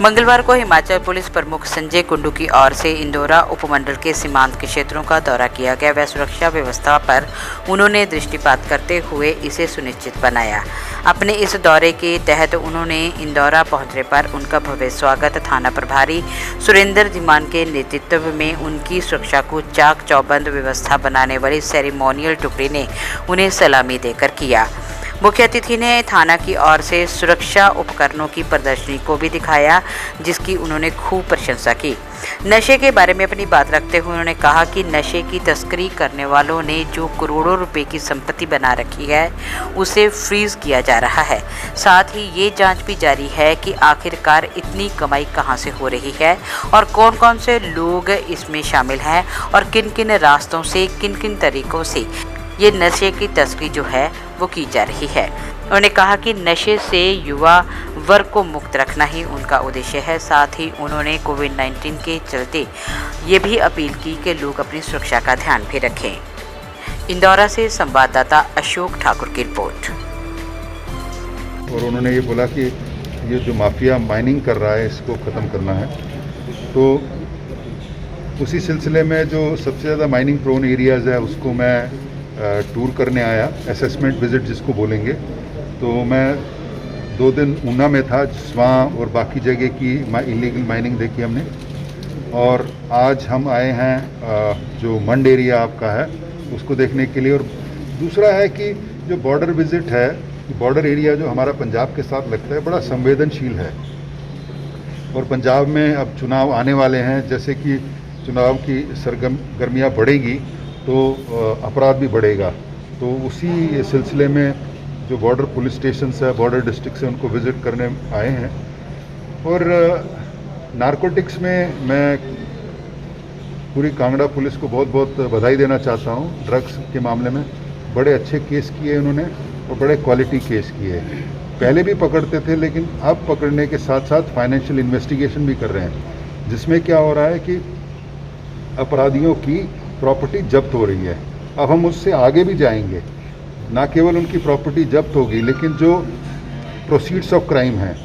मंगलवार को हिमाचल पुलिस प्रमुख संजय कुंडू की ओर से इंदौरा उपमंडल के सीमांत के क्षेत्रों का दौरा किया गया व सुरक्षा व्यवस्था पर उन्होंने दृष्टिपात करते हुए इसे सुनिश्चित बनाया। अपने इस दौरे के तहत उन्होंने इंदौरा पहुंचने पर उनका भव्य स्वागत थाना प्रभारी सुरेंद्र धीमान के नेतृत्व में उनकी सुरक्षा को चाक चौबंद व्यवस्था बनाने वाली सेरेमोनियल टुकड़ी ने उन्हें सलामी देकर किया। मुख्य अतिथि ने थाना की ओर से सुरक्षा उपकरणों की प्रदर्शनी को भी दिखाया, जिसकी उन्होंने खूब प्रशंसा की। नशे के बारे में अपनी बात रखते हुए उन्होंने कहा कि नशे की तस्करी करने वालों ने जो करोड़ों रुपए की संपत्ति बना रखी है उसे फ्रीज किया जा रहा है। साथ ही ये जांच भी जारी है कि आखिरकार इतनी कमाई कहां से हो रही है और कौन कौन से लोग इसमें शामिल हैं और किन किन रास्तों से, किन किन तरीकों से ये नशे की तस्करी जो है वो की जा रही है। उन्होंने कहा कि नशे से युवा वर्ग को मुक्त रखना ही उनका उद्देश्य है। साथ ही उन्होंने कोविड-19 के चलते ये भी अपील की कि लोग अपनी सुरक्षा का ध्यान भी रखें। इंदौरा से संवाददाता अशोक ठाकुर की रिपोर्ट। और उन्होंने ये बोला कि ये जो माफिया माइनिंग कर रहा है इसको ख़त्म करना है। तो उसी सिलसिले में जो सबसे ज़्यादा माइनिंग प्रोन एरियाज़ है उसको मैं टूर करने आया, असेसमेंट विज़िट जिसको बोलेंगे। तो मैं 2 दिन ऊना में था, वहाँ और बाकी जगह की इलीगल माइनिंग देखी हमने। और आज हम आए हैं जो मंड एरिया आपका है उसको देखने के लिए। और दूसरा है कि जो बॉर्डर विज़िट है, बॉर्डर एरिया जो हमारा पंजाब के साथ लगता है बड़ा संवेदनशील है। और पंजाब में अब चुनाव आने वाले हैं, जैसे कि चुनाव की सरगर्मियाँ बढ़ेगी तो अपराध भी बढ़ेगा। तो उसी सिलसिले में जो बॉर्डर पुलिस स्टेशन है, बॉर्डर डिस्ट्रिक्ट से उनको विज़िट करने आए हैं। और नारकोटिक्स में मैं पूरी कांगड़ा पुलिस को बहुत बहुत बधाई देना चाहता हूँ। ड्रग्स के मामले में बड़े अच्छे केस किए उन्होंने और बड़े क्वालिटी केस किए। पहले भी पकड़ते थे, लेकिन अब पकड़ने के साथ साथ फाइनेंशियल इन्वेस्टिगेशन भी कर रहे हैं, जिसमें क्या हो रहा है कि अपराधियों की प्रॉपर्टी जब्त हो रही है। अब हम उससे आगे भी जाएंगे, ना केवल उनकी प्रॉपर्टी जब्त होगी, लेकिन जो प्रोसीड्स ऑफ क्राइम हैं,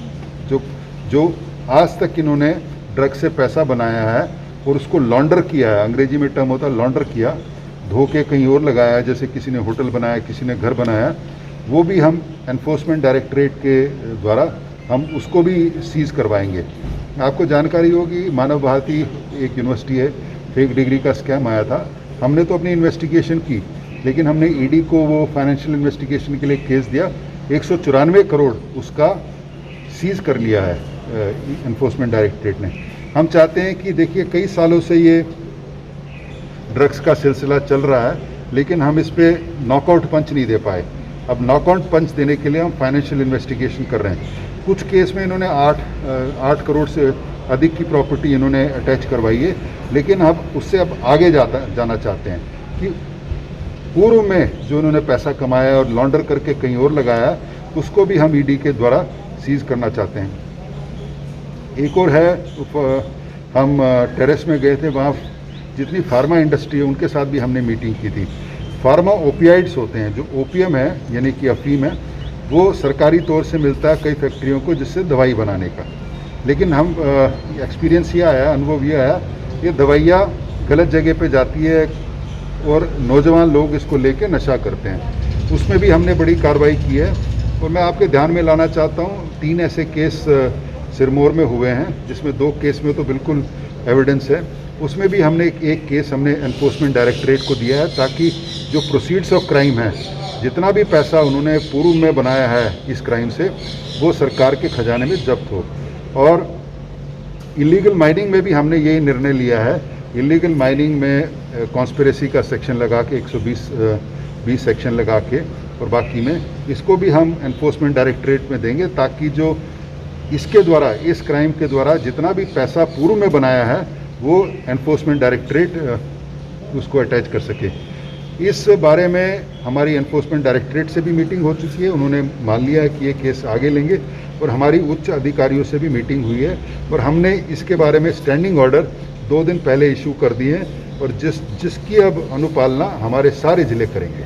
जो आज तक इन्होंने ड्रग से पैसा बनाया है और उसको लॉन्डर किया है, अंग्रेजी में टर्म होता है लॉन्डर किया, धो के कहीं और लगाया है, जैसे किसी ने होटल बनाया, किसी ने घर बनाया, वो भी हम एनफोर्समेंट डायरेक्टरेट के द्वारा हम उसको भी सीज़ करवाएंगे। आपको जानकारी होगी, मानव भारती एक यूनिवर्सिटी है, फेक डिग्री का स्कैम आया था। हमने तो अपनी इन्वेस्टिगेशन की, लेकिन हमने ईडी को वो फाइनेंशियल इन्वेस्टिगेशन के लिए केस दिया। 194 करोड़ उसका सीज कर लिया है एनफोर्समेंट डायरेक्टरेट ने। हम चाहते हैं कि देखिए, कई सालों से ये ड्रग्स का सिलसिला चल रहा है, लेकिन हम इस पर नॉकआउट पंच नहीं दे पाए। अब नॉकआउट पंच देने के लिए हम फाइनेंशियल इन्वेस्टिगेशन कर रहे हैं। कुछ केस में इन्होंने 8 करोड़ से अधिक की प्रॉपर्टी इन्होंने अटैच करवाई है, लेकिन अब उससे आगे जाना चाहते हैं कि पूर्व में जो उन्होंने पैसा कमाया और लॉन्डर करके कहीं और लगाया, उसको भी हम ईडी के द्वारा सीज करना चाहते हैं। एक और है, हम टेरेस में गए थे, वहाँ जितनी फार्मा इंडस्ट्री है उनके साथ भी हमने मीटिंग की थी। फार्मा ओपियाइड्स होते हैं, जो ओपियम है यानी कि अफीम है, वो सरकारी तौर से मिलता है कई फैक्ट्रियों को, जिससे दवाई बनाने का। लेकिन हम एक्सपीरियंस ये आया, अनुभव ये आया, ये दवाइयाँ गलत जगह पे जाती है और नौजवान लोग इसको लेके नशा करते हैं। उसमें भी हमने बड़ी कार्रवाई की है। और मैं आपके ध्यान में लाना चाहता हूँ, 3 ऐसे केस सिरमौर में हुए हैं, जिसमें 2 केस में तो बिल्कुल एविडेंस है। उसमें भी हमने एक केस हमने एनफोर्समेंट डायरेक्टरेट को दिया है, ताकि जो प्रोसीड्स ऑफ क्राइम है, जितना भी पैसा उन्होंने पूर्व में बनाया है इस क्राइम से, वो सरकार के खजाने में जब्त हो। और इलीगल माइनिंग में भी हमने ये निर्णय लिया है। इलीगल माइनिंग में कॉन्स्पिरेसी का सेक्शन लगा के 120 सेक्शन लगा के, और बाकी में इसको भी हम एनफोर्समेंट डायरेक्टरेट में देंगे, ताकि जो इसके द्वारा, इस क्राइम के द्वारा जितना भी पैसा पूर्व में बनाया है, वो एनफोर्समेंट डायरेक्टरेट उसको अटैच कर सके। इस बारे में हमारी एनफोर्समेंट डायरेक्टरेट से भी मीटिंग हो चुकी है। उन्होंने मान लिया है कि ये केस आगे लेंगे, और हमारी उच्च अधिकारियों से भी मीटिंग हुई है, और हमने इसके बारे में स्टैंडिंग ऑर्डर 2 दिन पहले इशू कर दिए हैं, और जिसकी अब अनुपालना हमारे सारे ज़िले करेंगे।